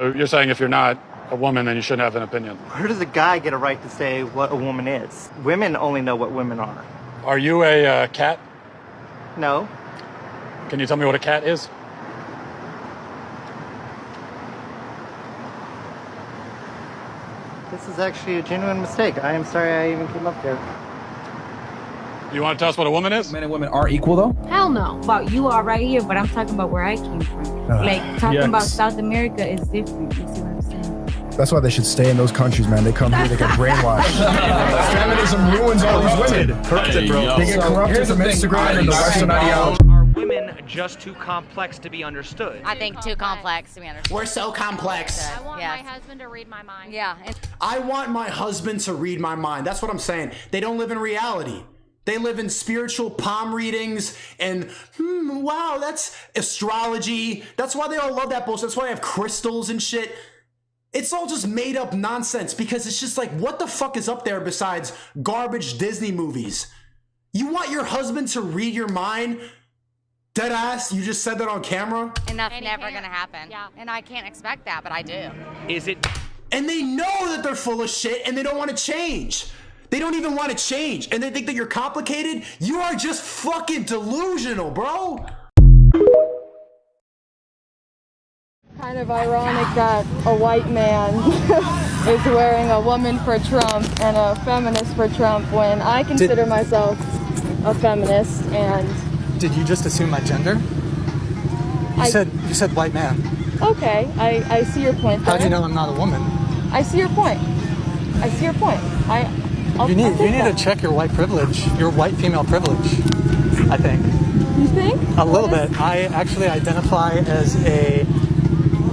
You're saying if you're not a woman, then you shouldn't have an opinion. Where does a guy get a right to say what a woman is? Women only know what women are. Are you a cat? No. Can you tell me what a cat is? This is actually a genuine mistake. I am sorry I even came up there. You want to tell us what a woman is? Men and women are equal, though? Hell no. About you are right here, but I'm talking about where I came from. Talking about South America is different. You see what I'm saying? That's why they should stay in those countries, man. They come here, they get brainwashed. Feminism ruins all these women. Corrupted, bro. They get corrupted from Instagram and the Western ideology. Are women just too complex to be understood? I think too complex to be understood. We're so complex. I want my husband to read my mind. Yeah. I want my husband to read my mind. That's what I'm saying. They don't live in reality. They live in spiritual palm readings and, wow, that's astrology. That's why they all love that bullshit. That's why they have crystals and shit. It's all just made up nonsense because it's just like, what the fuck is up there besides garbage Disney movies? You want your husband to read your mind? Dead ass? You just said that on camera? And that's never going to happen. Yeah. And I can't expect that, but I do. Is it? And they know that they're full of shit and they don't want to change. They don't even want to change. And they think that you're complicated. You are just fucking delusional, bro. Kind of ironic that a white man is wearing a woman for Trump and a feminist for Trump when I consider myself a feminist. And did you just assume my gender? You said white man. Okay, I see your point there. How do you know I'm not a woman? I see your point. I see your point. You need to check your white privilege, your white female privilege, I think. You think? A little bit. I actually identify as a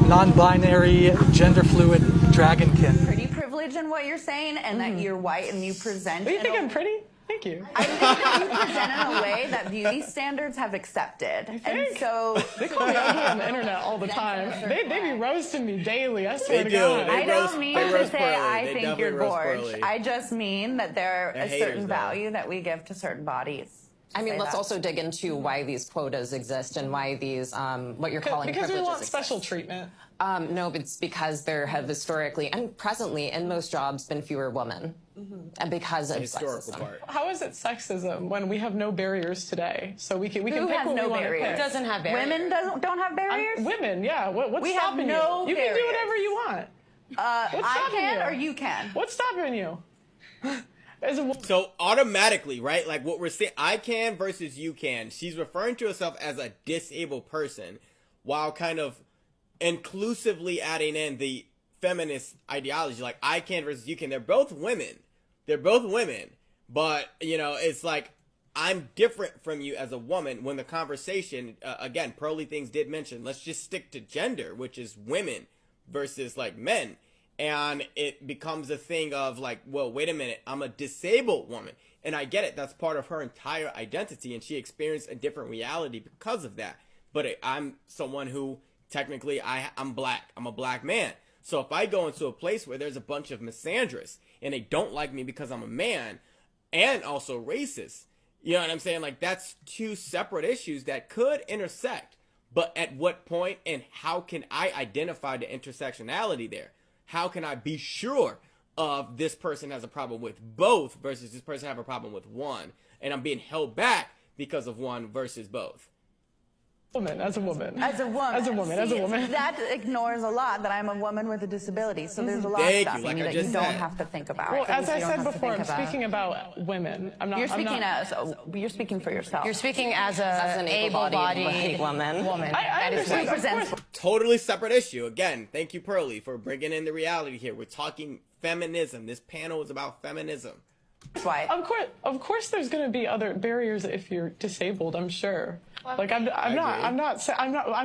non-binary, gender-fluid dragonkin. Pretty privilege in what you're saying, and that you're white and you present. Do you think I'm pretty? Thank you. I think that you present in a way that beauty standards have accepted. And so they call me ugly on the internet all the time. They be roasting me daily. I swear to God. I don't mean to say I think you're gorge. I just mean that there is a certain value that we give to certain bodies. I mean, let's also dig into why these quotas exist and why these, what you're calling privileges we want exist. special treatment. No, but it's because there have historically and presently in most jobs been fewer women. And because of sexism. How is it sexism when we have no barriers today? So we can pick what no we want barriers? to pick. Who doesn't have barriers? Women don't have barriers? Women, yeah. What's we stopping have no you? You barriers. can do whatever you want. I can or you can? What's stopping you? So automatically, right? Like what we're saying, I can versus you can. She's referring to herself as a disabled person while kind of inclusively adding in the feminist ideology. Like I can versus you can. They're both women. But, you know, it's like I'm different from you as a woman when the conversation, again, Pearly Things did mention, let's just stick to gender, which is women versus like men. And it becomes a thing of like, well, wait a minute, I'm a disabled woman. And I get it. That's part of her entire identity. And she experienced a different reality because of that. But I'm someone who technically I'm black. I'm a black man. So if I go into a place where there's a bunch of misandrists and they don't like me because I'm a man and also racist, you know what I'm saying? Like that's two separate issues that could intersect. But at what point and how can I identify the intersectionality there? How can I be sure of this person has a problem with both versus this person have a problem with one? And I'm being held back because of one versus both. As a woman. That ignores a lot that I'm a woman with a disability. So there's a lot of stuff that you don't have to think about. Well, as I said before, I'm speaking about women. You're speaking for yourself. You're speaking as an able-bodied woman. I understand. Totally separate issue. Again, thank you, Pearly, for bringing in the reality here. We're talking feminism. This panel is about feminism. Right. Of course, there's going to be other barriers if you're disabled. I'm sure. Like I'm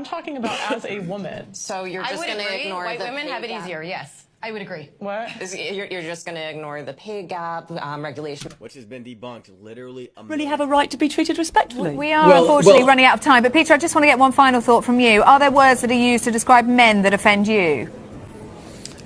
talking about as a woman. So you're just going to ignore white the women pay have it gap. easier. Yes, I would agree. What? You're just going to ignore the pay gap regulation, which has been debunked literally. Really have a right to be treated respectfully. We are unfortunately running out of time. But Peter, I just want to get one final thought from you. Are there words that are used to describe men that offend you?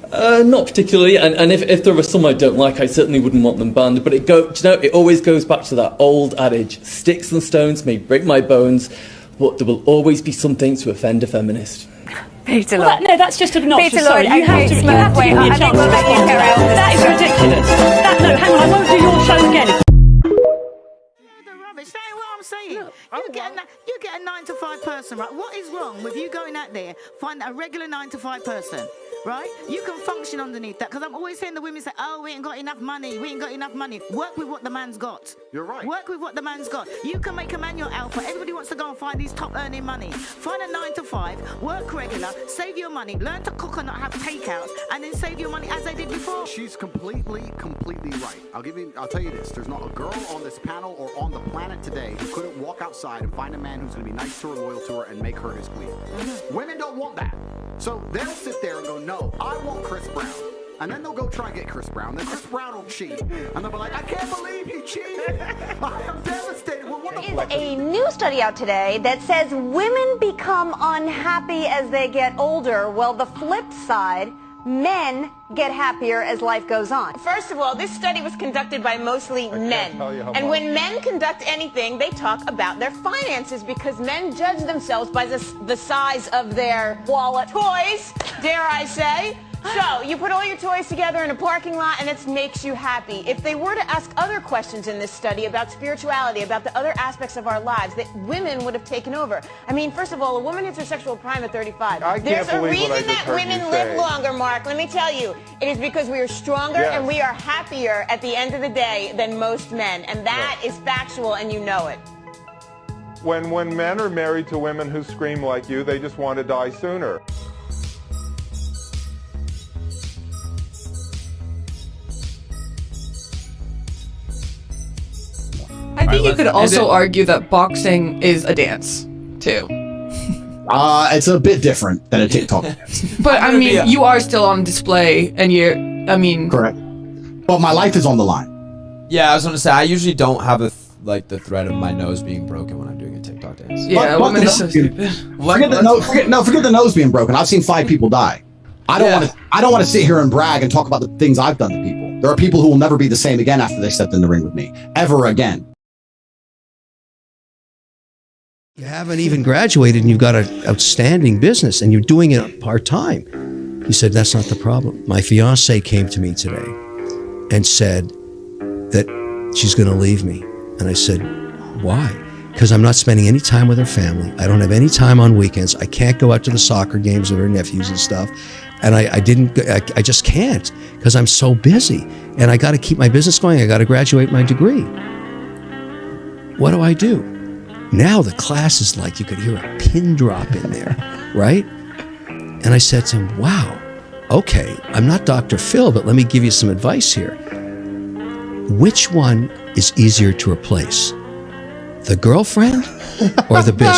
Not particularly, and if there are some I don't like, I certainly wouldn't want them banned. But it always goes back to that old adage: sticks and stones may break my bones, but there will always be something to offend a feminist. Peter Well, Lloyd. no, that's just obnoxious. Peter Sorry, Lloyd, you have to okay, give me a I think chance we'll to let you carry on. That is ridiculous. No, hang on, I won't do your show again. Say what I'm saying. You get a 9 to 5 person, right? What is wrong with you going out there, find a regular 9 to 5 person, right? You can function underneath that, because I'm always hearing the women say, oh, we ain't got enough money. We ain't got enough money. Work with what the man's got. You're right. Work with what the man's got. You can make a man your alpha. Everybody wants to go and find these top earning money. Find a 9 to 5, work regular, save your money, learn to cook and not have takeouts, and then save your money as they did before. She's completely right. I'll tell you this. There's not a girl on this panel or on the planet today who couldn't walk outside and find a man who's going to be nice to her, loyal to her, and make her his queen. Women don't want that. So they'll sit there and go, no, I want Chris Brown. And then they'll go try and get Chris Brown. Then Chris Brown will cheat. And they'll be like, I can't believe he cheated. I am devastated. Well, what There is a new study out today that says women become unhappy as they get older. Well, the flip side, men get happier as life goes on. First of all, this study was conducted by mostly men. And when men conduct anything, they talk about their finances, because men judge themselves by the size of their wallet. Toys, dare I say. So, you put all your toys together in a parking lot and it makes you happy. If they were to ask other questions in this study about spirituality, about the other aspects of our lives, that women would have taken over. I mean, first of all, a woman hits her sexual prime at 35. There's a reason that women live longer, Mark. Let me tell you. It is because we are stronger and we are happier at the end of the day than most men. And that is factual, and you know it. When men are married to women who scream like you, they just want to die sooner. I think you could also argue that boxing is a dance, too. It's a bit different than a TikTok dance. But, I mean, you are still on display, and Correct. But my life is on the line. Yeah, I was gonna say, I usually don't have the threat of my nose being broken when I'm doing a TikTok dance. Yeah, women are so stupid. Forget the nose being broken. I've seen 5 people die. I don't want to sit here and brag and talk about the things I've done to people. There are people who will never be the same again after they stepped in the ring with me. Ever again. You haven't even graduated and you've got an outstanding business and you're doing it part-time. He said, that's not the problem. My fiance came to me today and said that she's going to leave me. And I said, why? Because I'm not spending any time with her family. I don't have any time on weekends. I can't go out to the soccer games with her nephews and stuff. And I just can't, because I'm so busy. And I got to keep my business going. I got to graduate my degree. What do I do? Now the class is like, you could hear a pin drop in there, right? And I said to him, wow, okay, I'm not Dr. Phil, but let me give you some advice here. Which one is easier to replace? The girlfriend or the business?